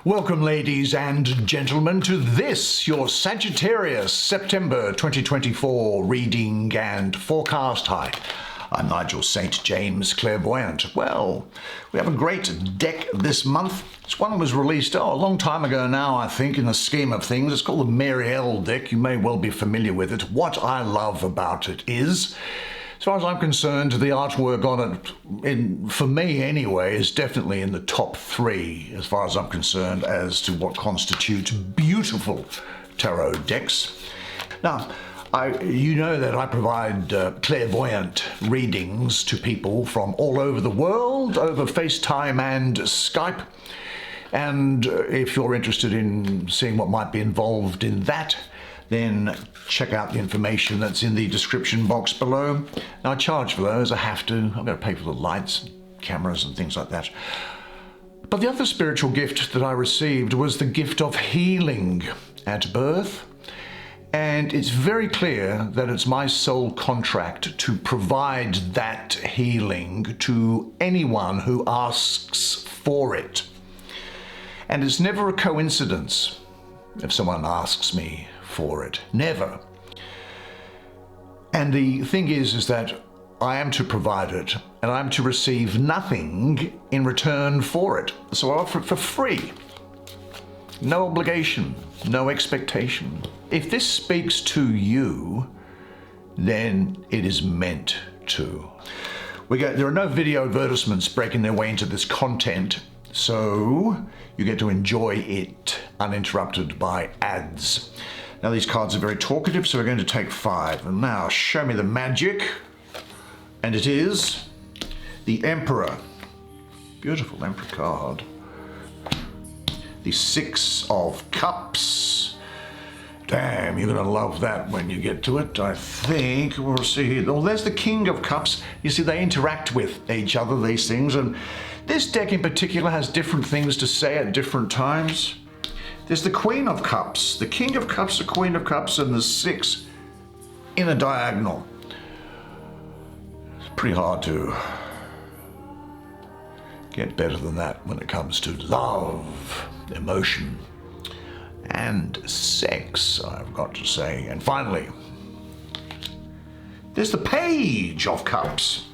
Welcome, ladies and gentlemen, to this, your Sagittarius September 2024 reading and forecast. Hi, I'm Nigel St. James, clairvoyant. Well, we have a great deck this month. This one was released a long time ago now, I think, in the scheme of things. It's called the Uriel deck. You may well be familiar with it. What I love about it is, as far as I'm concerned, the artwork on it, for me anyway, is definitely in the top three, as far as I'm concerned, as to what constitutes beautiful tarot decks. Now, you know that I provide clairvoyant readings to people from all over the world, over FaceTime and Skype. And if you're interested in seeing what might be involved in that, then check out the information that's in the description box below. Now, I charge for those. I have to. I've got to pay for the lights, and cameras and things like that. But the other spiritual gift that I received was the gift of healing at birth. And it's very clear that it's my sole contract to provide that healing to anyone who asks for it. And it's never a coincidence if someone asks me for it. Never. And the thing is that I am to provide it, and I'm to receive nothing in return for it. So I offer it for free. No obligation, no expectation. If this speaks to you, then it is meant to. There are no video advertisements breaking their way into this content, so you get to enjoy it uninterrupted by ads. Now, these cards are very talkative, so we're going to take 5. And now, show me the magic. And it is the Emperor. Beautiful Emperor card. The 6 of Cups. Damn, you're going to love that when you get to it, I think. We'll see. Oh, there's the King of Cups. You see, they interact with each other, these things. And this deck in particular has different things to say at different times. There's the Queen of Cups, the King of Cups, the Queen of Cups, and the 6 in a diagonal. It's pretty hard to get better than that when it comes to love, emotion, and sex, I've got to say. And finally, there's the Page of Cups.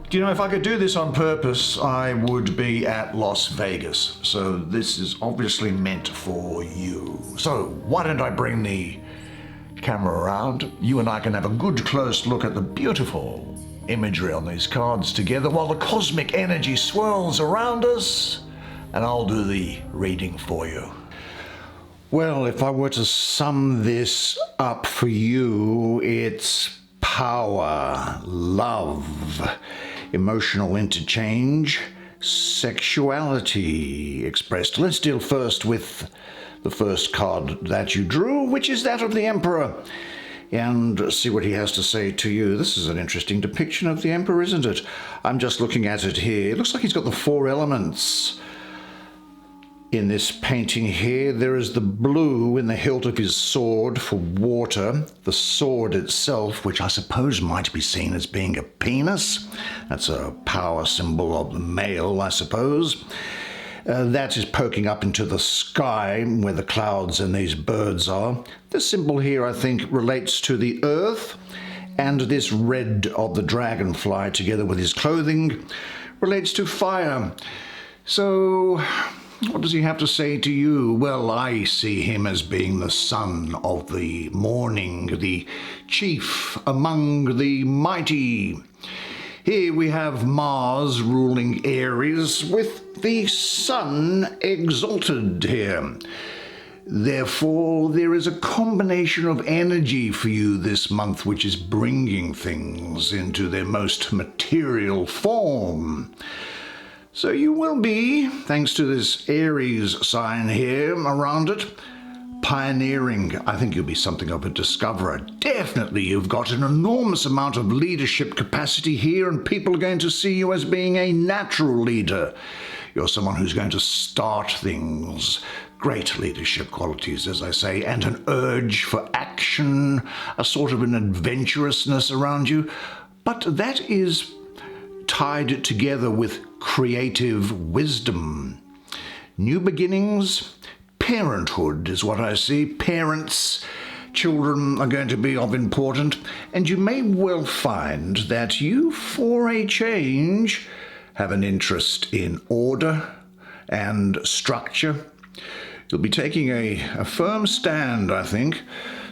Do you know, if I could do this on purpose, I would be at Las Vegas. So this is obviously meant for you. So why don't I bring the camera around? You and I can have a good close look at the beautiful imagery on these cards together while the cosmic energy swirls around us, and I'll do the reading for you. Well, if I were to sum this up for you, it's power, love, emotional interchange, sexuality expressed. Let's deal first with the first card that you drew, which is that of the Emperor, and see what he has to say to you. This is an interesting depiction of the Emperor, isn't it? I'm just looking at it here. It looks like he's got the 4 elements. In this painting here, there is the blue in the hilt of his sword for water. The sword itself, which I suppose might be seen as being a penis. That's a power symbol of the male, I suppose. That is poking up into the sky where the clouds and these birds are. This symbol here, I think, relates to the earth. And this red of the dragonfly, together with his clothing, relates to fire. So what does he have to say to you? Well, I see him as being the son of the morning, the chief among the mighty. Here we have Mars ruling Aries with the sun exalted here. Therefore, there is a combination of energy for you this month, which is bringing things into their most material form. So you will be, thanks to this Aries sign here around it, pioneering. I think you'll be something of a discoverer. Definitely, you've got an enormous amount of leadership capacity here, and people are going to see you as being a natural leader. You're someone who's going to start things. Great leadership qualities, as I say, and an urge for action, a sort of an adventurousness around you. But that is tied together with creative wisdom. new beginnings, parenthood is what I see. Parents, children are going to be of importance, and you may well find that you, for a change, have an interest in order and structure. You'll be taking a firm stand, I think.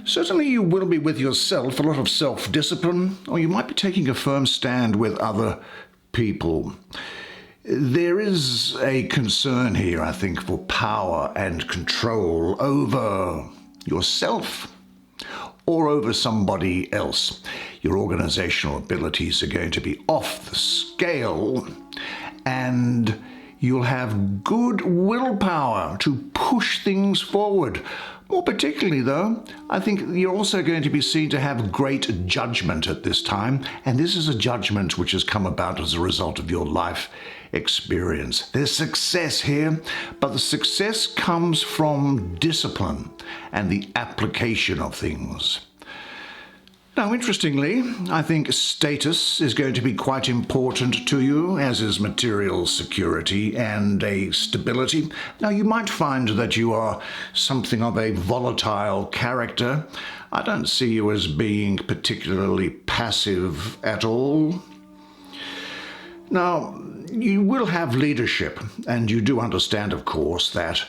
Certainly you will be with yourself, a lot of self-discipline, or you might be taking a firm stand with other people. There is a concern here, I think, for power and control over yourself or over somebody else. Your organizational abilities are going to be off the scale, and you'll have good willpower to push things forward. More particularly, though, I think you're also going to be seen to have great judgment at this time, and this is a judgment which has come about as a result of your life experience. There's success here, but the success comes from discipline and the application of things. Now, interestingly, I think status is going to be quite important to you, as is material security and a stability. Now, you might find that you are something of a volatile character. I don't see you as being particularly passive at all. Now, you will have leadership, and you do understand, of course, that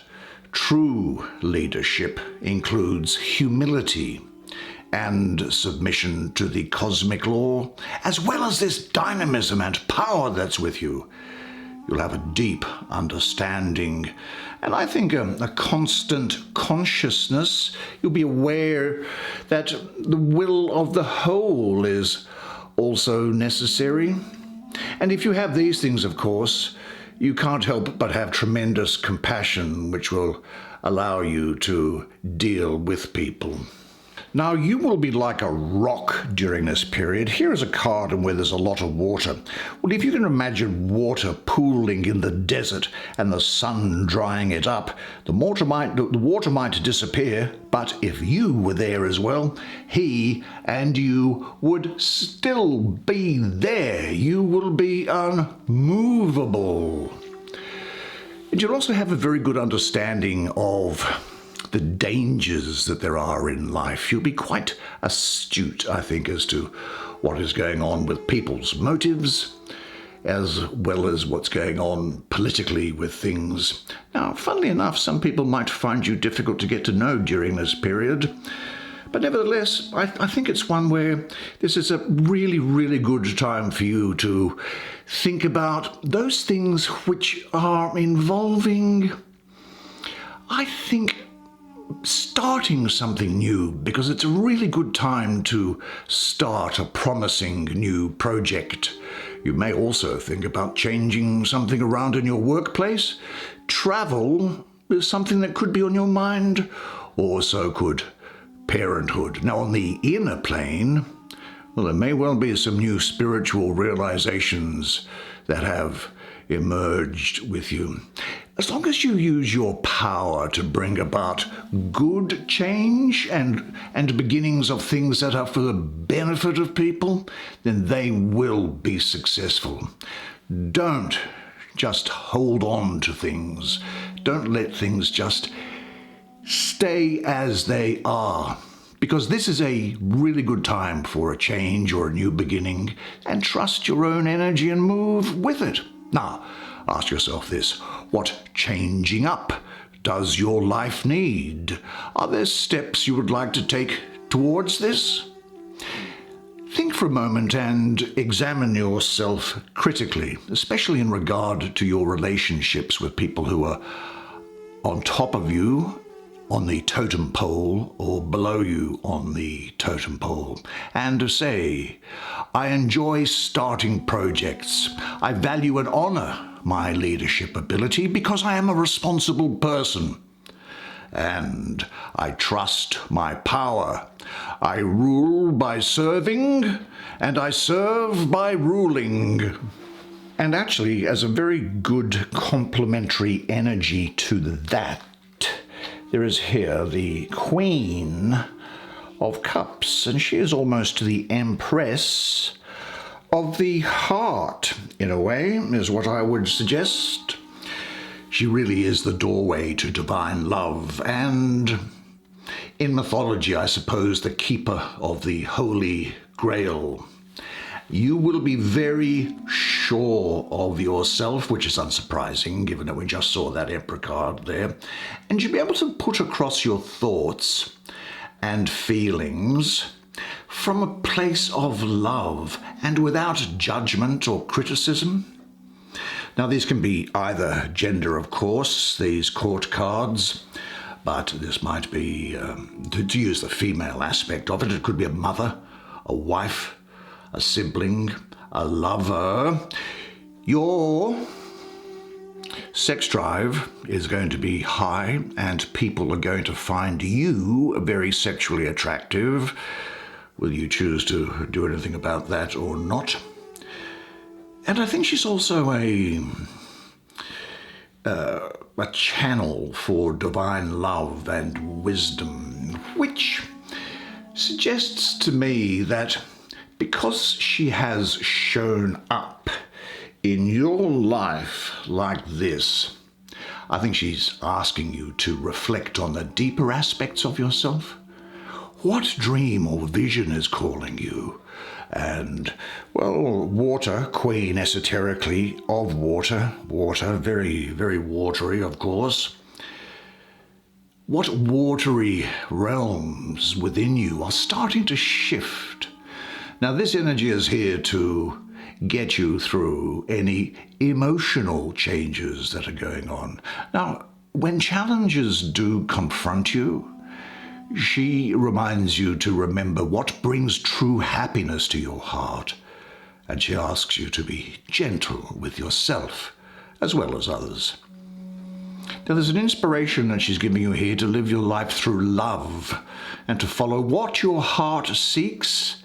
true leadership includes humility and submission to the cosmic law, as well as this dynamism and power that's with you. You'll have a deep understanding, and I think a constant consciousness. You'll be aware that the will of the whole is also necessary. And if you have these things, of course, you can't help but have tremendous compassion, which will allow you to deal with people. Now, you will be like a rock during this period. Here is a card where there's a lot of water. Well, if you can imagine water pooling in the desert and the sun drying it up, the water might disappear, but if you were there as well, he and you would still be there. You will be unmovable. And you'll also have a very good understanding of the dangers that there are in life. You'll be quite astute, I think, as to what is going on with people's motives, as well as what's going on politically with things. Now, funnily enough, some people might find you difficult to get to know during this period, but nevertheless, I think it's one where this is a really, really good time for you to think about those things which are involving, I think, starting something new, because it's a really good time to start a promising new project. You may also think about changing something around in your workplace. Travel is something that could be on your mind, or so could parenthood. Now, on the inner plane, well, there may well be some new spiritual realizations that have emerged with you. As long as you use your power to bring about good change and beginnings of things that are for the benefit of people, then they will be successful. Don't just hold on to things. Don't let things just stay as they are, because this is a really good time for a change or a new beginning, and trust your own energy and move with it. Now, ask yourself this: what changing up does your life need? Are there steps you would like to take towards this? Think for a moment and examine yourself critically, especially in regard to your relationships with people who are on top of you on the totem pole or below you on the totem pole, and to say, I enjoy starting projects. I value and honor my leadership ability because I am a responsible person. And I trust my power. I rule by serving, and I serve by ruling. And actually, as a very good complementary energy to that, there is here the Queen of Cups, and she is almost the Empress of the heart, in a way, is what I would suggest. She really is the doorway to divine love, and in mythology, I suppose, the keeper of the Holy Grail. You will be very sure of yourself, which is unsurprising, given that we just saw that Emperor card there. And you'll be able to put across your thoughts and feelings from a place of love and without judgment or criticism. Now, these can be either gender, of course, these court cards, but this might be, to use the female aspect of it, it could be a mother, a wife, a sibling, a lover. Your sex drive is going to be high, and people are going to find you very sexually attractive, whether you choose to do anything about that or not. And I think she's also a channel for divine love and wisdom, which suggests to me that because she has shown up in your life like this, I think she's asking you to reflect on the deeper aspects of yourself. What dream or vision is calling you? And, well, water, queen esoterically of water, very, very watery, of course. What watery realms within you are starting to shift? Now, this energy is here to get you through any emotional changes that are going on. Now, when challenges do confront you, she reminds you to remember what brings true happiness to your heart, and she asks you to be gentle with yourself as well as others. Now, there's an inspiration that she's giving you here to live your life through love and to follow what your heart seeks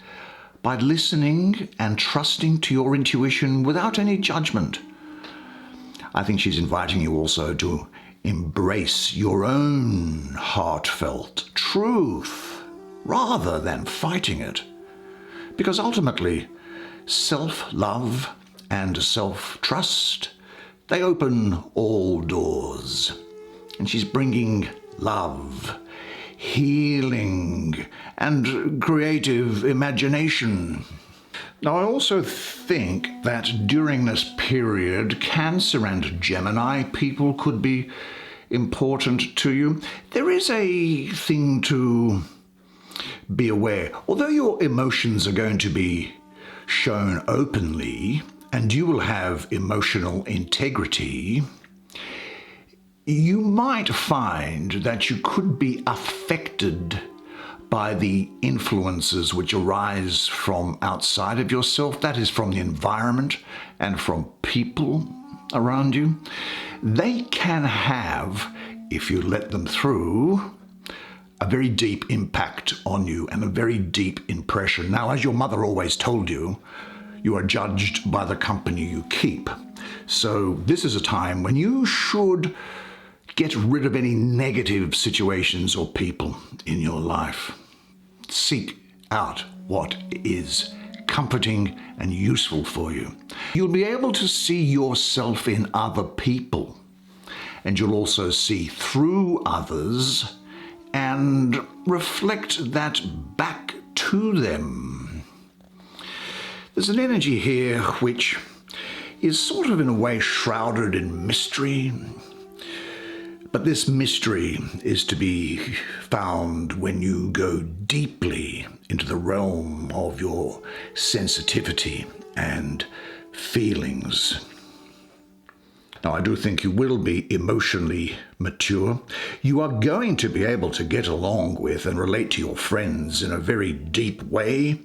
by listening and trusting to your intuition without any judgment. I think she's inviting you also to embrace your own heartfelt truth rather than fighting it. Because ultimately, self-love and self-trust, they open all doors. And she's bringing love, healing, and creative imagination. Now, I also think that during this period, Cancer and Gemini people could be important to you. There is a thing to be aware. Although your emotions are going to be shown openly, and you will have emotional integrity, you might find that you could be affected by the influences which arise from outside of yourself, that is from the environment and from people around you. They can have, if you let them through, a very deep impact on you and a very deep impression. Now, as your mother always told you, you are judged by the company you keep. So this is a time when you should get rid of any negative situations or people in your life. Seek out what is comforting and useful for you. You'll be able to see yourself in other people, and you'll also see through others and reflect that back to them. There's an energy here which is sort of in a way shrouded in mystery. But this mystery is to be found when you go deeply into the realm of your sensitivity and feelings. Now, I do think you will be emotionally mature. You are going to be able to get along with and relate to your friends in a very deep way.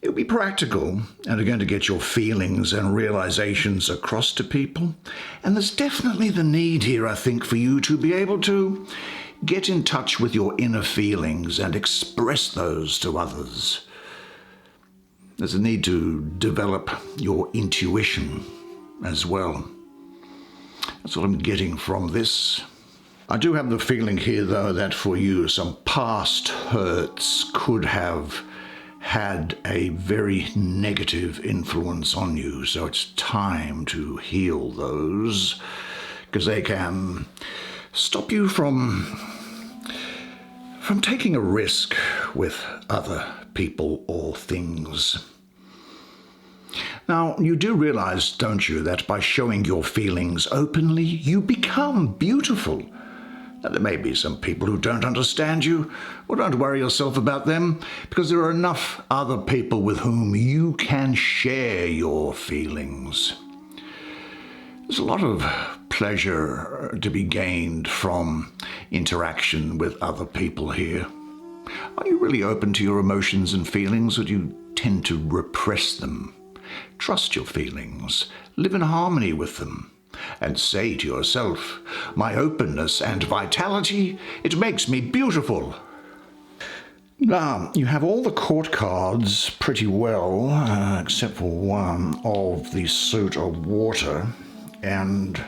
It'll be practical and are going to get your feelings and realizations across to people. And there's definitely the need here, I think, for you to be able to get in touch with your inner feelings and express those to others. There's a need to develop your intuition as well. That's what I'm getting from this. I do have the feeling here, though, that for you, some past hurts could have had a very negative influence on you, so it's time to heal those, because they can stop you from taking a risk with other people or things. Now, you do realize, don't you, that by showing your feelings openly, you become beautiful. Now, there may be some people who don't understand you. Well, don't worry yourself about them, because there are enough other people with whom you can share your feelings. There's a lot of pleasure to be gained from interaction with other people here. Are you really open to your emotions and feelings, or do you tend to repress them? Trust your feelings, live in harmony with them, and say to yourself, my openness and vitality, it makes me beautiful. Now, you have all the court cards pretty well, except for one of the suit of water. And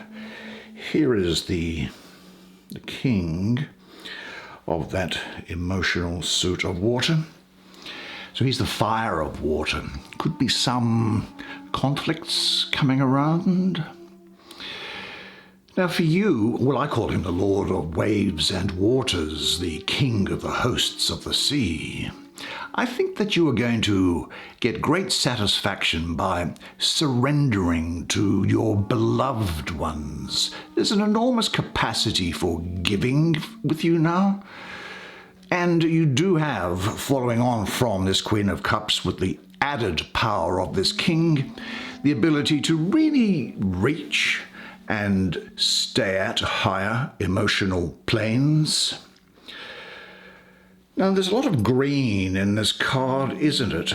here is the king of that emotional suit of water. So he's the fire of water. Could be some conflicts coming around. Now for you, well, I call him the Lord of Waves and Waters, the King of the Hosts of the Sea. I think that you are going to get great satisfaction by surrendering to your beloved ones. There's an enormous capacity for giving with you now. And you do have, following on from this Queen of Cups with the added power of this King, the ability to really reach and stay at higher emotional planes. Now, there's a lot of green in this card, isn't it?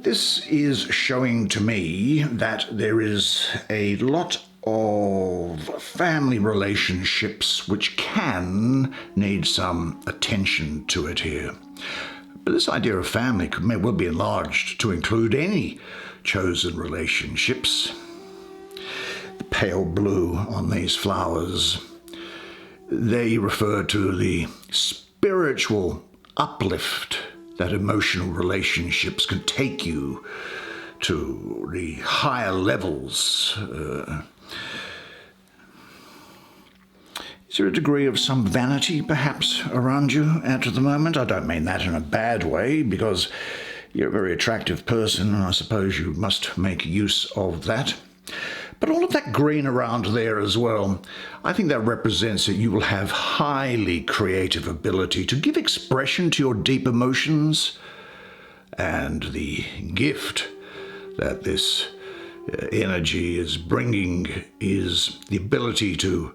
This is showing to me that there is a lot of family relationships which can need some attention to it here. But this idea of family may well be enlarged to include any chosen relationships. The pale blue on these flowers, they refer to the spiritual uplift that emotional relationships can take you to the higher levels. Is there a degree of some vanity, perhaps, around you at the moment? I don't mean that in a bad way, because you're a very attractive person, and I suppose you must make use of that. But all of that green around there as well, I think that represents that you will have highly creative ability to give expression to your deep emotions, and the gift that this energy is bringing is the ability to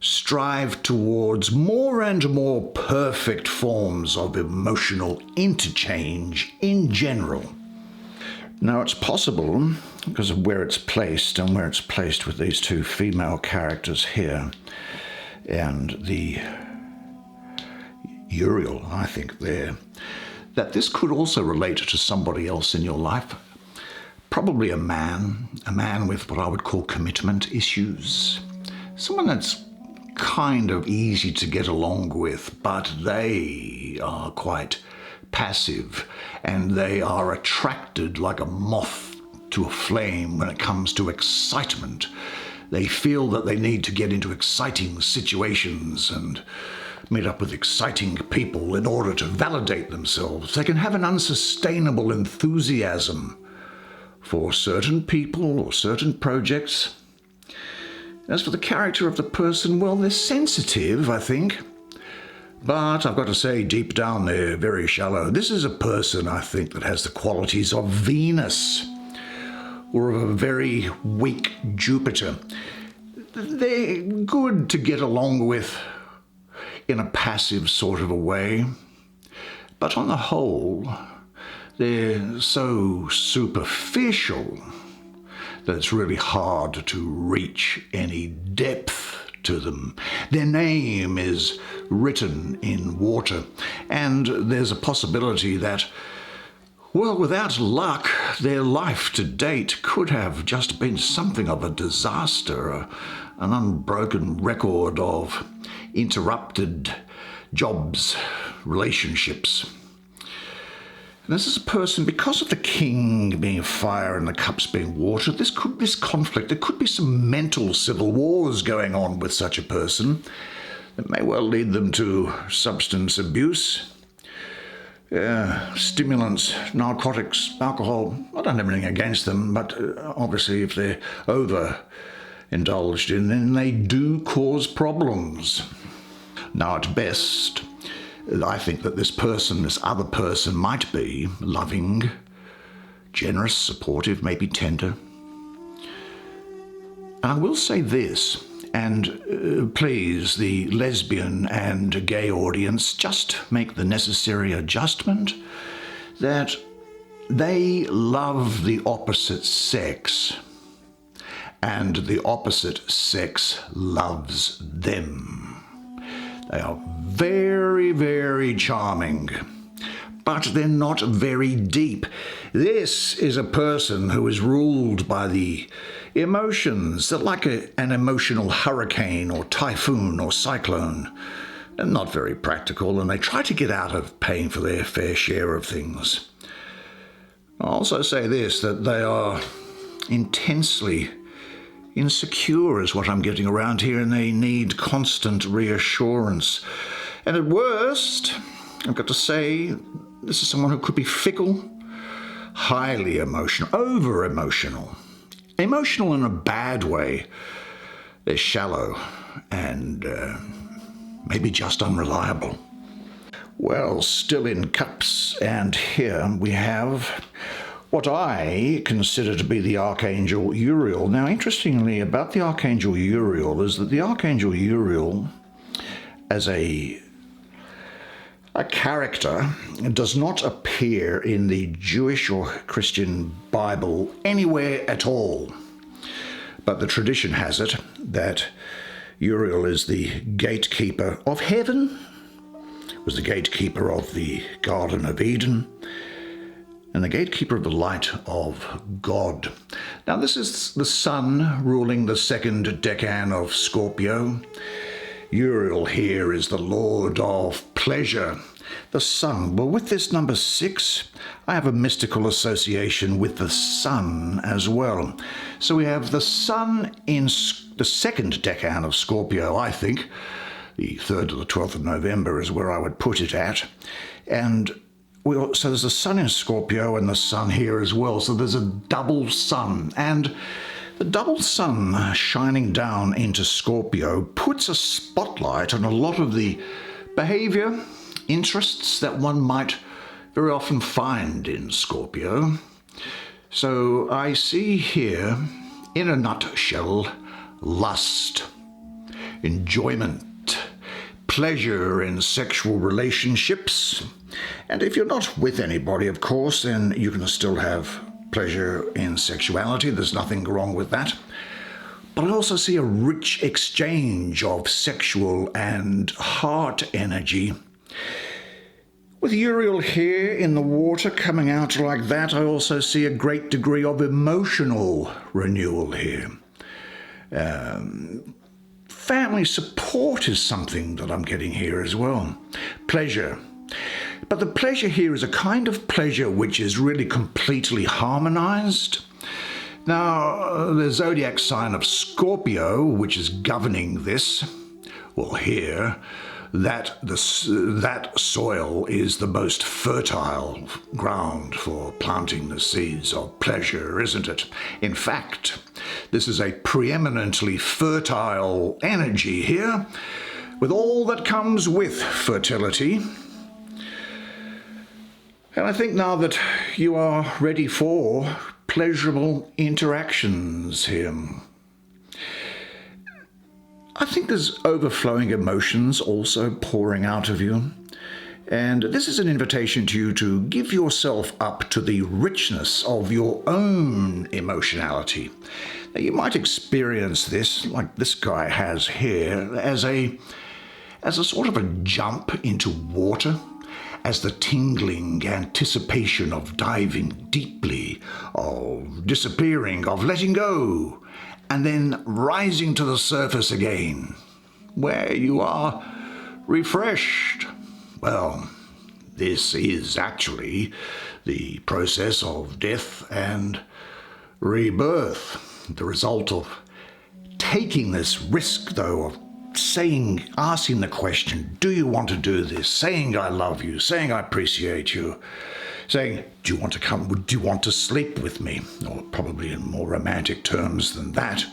strive towards more and more perfect forms of emotional interchange in general. Now, it's possible, because of where it's placed and where it's placed with these two female characters here, and the Uriel, I think, there, that this could also relate to somebody else in your life. Probably a man with what I would call commitment issues. Someone that's kind of easy to get along with, but they are quite passive, and they are attracted like a moth to a flame when it comes to excitement. They feel that they need to get into exciting situations and meet up with exciting people in order to validate themselves. They can have an unsustainable enthusiasm for certain people or certain projects. As for the character of the person, well, they're sensitive, I think. But I've got to say, deep down they're very shallow. This is a person, I think, that has the qualities of Venus or of a very weak Jupiter. They're good to get along with in a passive sort of a way. But on the whole, they're so superficial that it's really hard to reach any depth to them. Their name is written in water, and there's a possibility that, well, without luck, their life to date could have just been something of a disaster, an unbroken record of interrupted jobs, relationships. This is a person, because of the king being fire and the cups being water, this conflict, there could be some mental civil wars going on with such a person that may well lead them to substance abuse, stimulants, narcotics, alcohol. I don't have anything against them, but obviously if they're overindulged in, then they do cause problems. Now, at best, I think that this other person might be loving, generous, supportive, maybe tender. And I will say this, and please, the lesbian and gay audience, just make the necessary adjustment that they love the opposite sex, and the opposite sex loves them. They are very, very charming, but they're not very deep. This is a person who is ruled by the emotions, that like an emotional hurricane or typhoon or cyclone. They're not very practical, and they try to get out of paying for their fair share of things. I'll also say this, that they are intensely insecure is what I'm getting around here, and they need constant reassurance. And at worst, I've got to say, this is someone who could be fickle, highly emotional, over-emotional. Emotional in a bad way. They're shallow and maybe just unreliable. Well, still in cups, and here we have what I consider to be the Archangel Uriel. Now, interestingly about the Archangel Uriel is that the Archangel Uriel, as a character, does not appear in the Jewish or Christian Bible anywhere at all. But the tradition has it that Uriel is the gatekeeper of heaven, was the gatekeeper of the Garden of Eden, and the gatekeeper of the light of God. Now, this is the sun ruling the second decan of Scorpio. Uriel here is the lord of pleasure. The sun, well, with this number 6, I have a mystical association with the sun as well. So we have the sun in the second decan of Scorpio, I think. The 3rd to the 12th of November is where I would put it at. And so there's the sun in Scorpio and the sun here as well. So there's a double sun. And the double sun shining down into Scorpio puts a spotlight on a lot of the behavior, interests that one might very often find in Scorpio. So I see here, in a nutshell, lust, enjoyment, pleasure in sexual relationships. And if you're not with anybody, of course, then you can still have pleasure in sexuality. There's nothing wrong with that. But I also see a rich exchange of sexual and heart energy. With Uriel here in the water coming out like that, I also see a great degree of emotional renewal here. Family support is something that I'm getting here as well. Pleasure. But the pleasure here is a kind of pleasure which is really completely harmonized. Now, the zodiac sign of Scorpio, which is governing this, well, here, that soil is the most fertile ground for planting the seeds of pleasure, isn't it? In fact, this is a preeminently fertile energy here, with all that comes with fertility. And I think now that you are ready for pleasurable interactions here. I think there's overflowing emotions also pouring out of you. And this is an invitation to you to give yourself up to the richness of your own emotionality. Now, you might experience this, like this guy has here, as a sort of a jump into water, as the tingling anticipation of diving deeply, of disappearing, of letting go, and then rising to the surface again, where you are refreshed. Well, This is actually the process of death and rebirth. The result of taking this risk, though, of asking the question, do you want to do this? Saying I love you, saying I appreciate you, saying, do you want to come, do you want to sleep with me? Or probably in more romantic terms than that.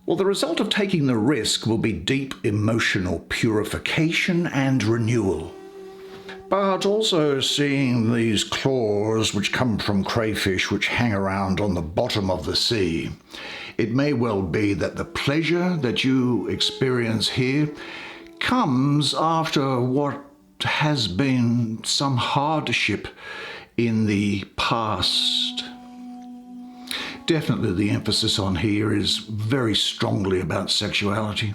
Well, the result of taking the risk will be deep emotional purification and renewal. But also seeing these claws which come from crayfish which hang around on the bottom of the sea, it may well be that the pleasure that you experience here comes after what has been some hardship in the past. Definitely the emphasis on here is very strongly about sexuality.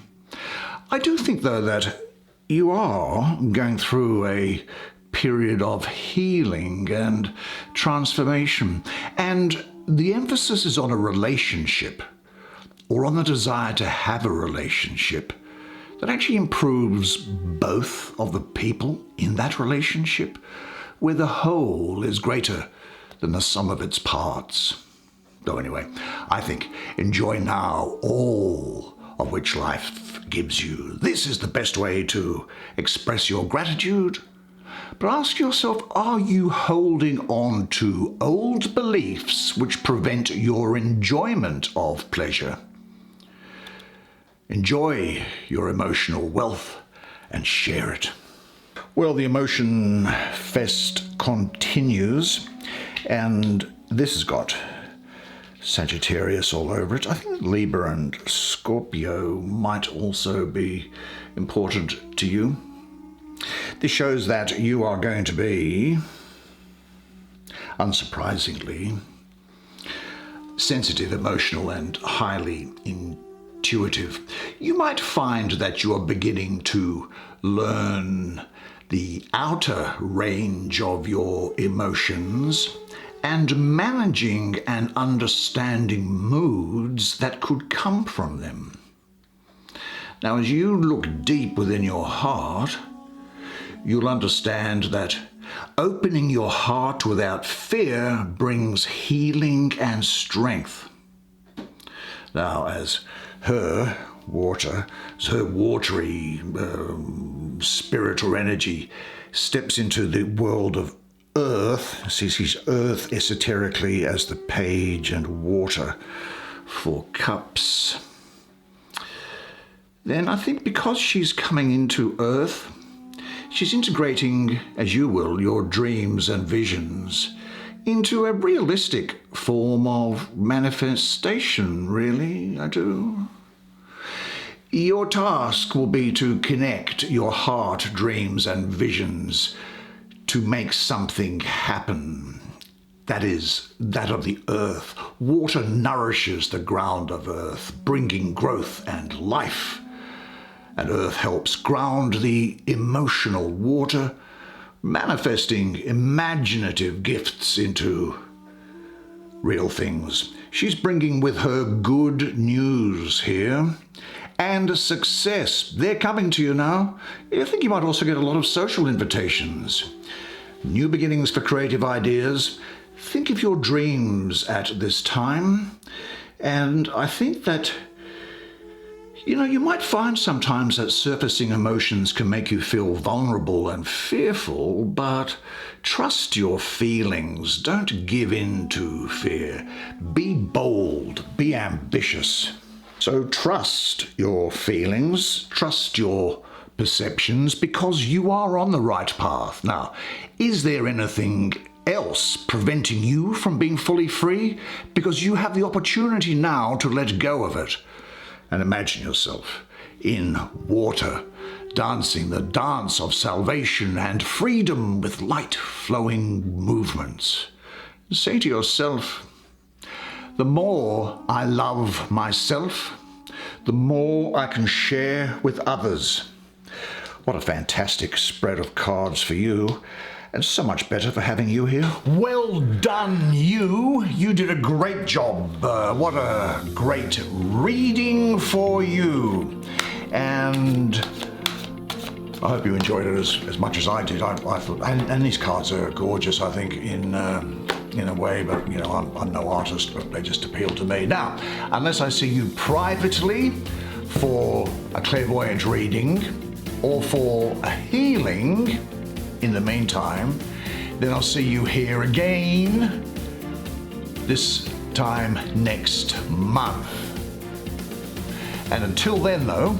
I do think, though, that you are going through a period of healing and transformation, and the emphasis is on a relationship, or on the desire to have a relationship that actually improves both of the people in that relationship, where the whole is greater than the sum of its parts. So anyway, I think enjoy now all of which life gives you. This is the best way to express your gratitude. But ask yourself, are you holding on to old beliefs which prevent your enjoyment of pleasure? Enjoy your emotional wealth and share it. Well, the emotion fest continues, and this has got Sagittarius all over it. I think Libra and Scorpio might also be important to you. This shows that you are going to be, unsurprisingly, sensitive, emotional, and highly intuitive. You might find that you are beginning to learn the outer range of your emotions and managing and understanding moods that could come from them. Now, as you look deep within your heart, you'll understand that opening your heart without fear brings healing and strength. Now, as her watery spirit or energy steps into the world of earth, sees earth esoterically as the page and water for cups, then I think because she's coming into earth, she's integrating, as you will, your dreams and visions into a realistic form of manifestation, really, I do. Your task will be to connect your heart, dreams, and visions to make something happen. That is, that of the earth. Water nourishes the ground of earth, bringing growth and life. And earth helps ground the emotional water, manifesting imaginative gifts into real things. She's bringing with her good news here and success. They're coming to you now. I think you might also get a lot of social invitations. New beginnings for creative ideas. Think of your dreams at this time. And I think that, you might find sometimes that surfacing emotions can make you feel vulnerable and fearful, but trust your feelings. Don't give in to fear. Be bold. Be ambitious. So trust your feelings. Trust your perceptions, because you are on the right path. Now, is there anything else preventing you from being fully free? Because you have the opportunity now to let go of it. And imagine yourself in water, dancing the dance of salvation and freedom with light flowing movements. Say to yourself, the more I love myself, the more I can share with others. What a fantastic spread of cards for you, and so much better for having you here. Well done, you. You did a great job. What a great reading for you. And I hope you enjoyed it as much as I did. I thought, and these cards are gorgeous, I think, in a way, but you know, I'm no artist, but they just appeal to me. Now, unless I see you privately for a clairvoyant reading or for a healing in the meantime, then I'll see you here again this time next month. And until then, though,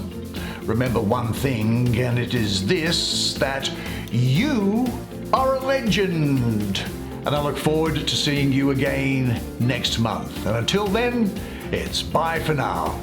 remember one thing, and it is this, that you are a legend. And I look forward to seeing you again next month. And until then, it's bye for now.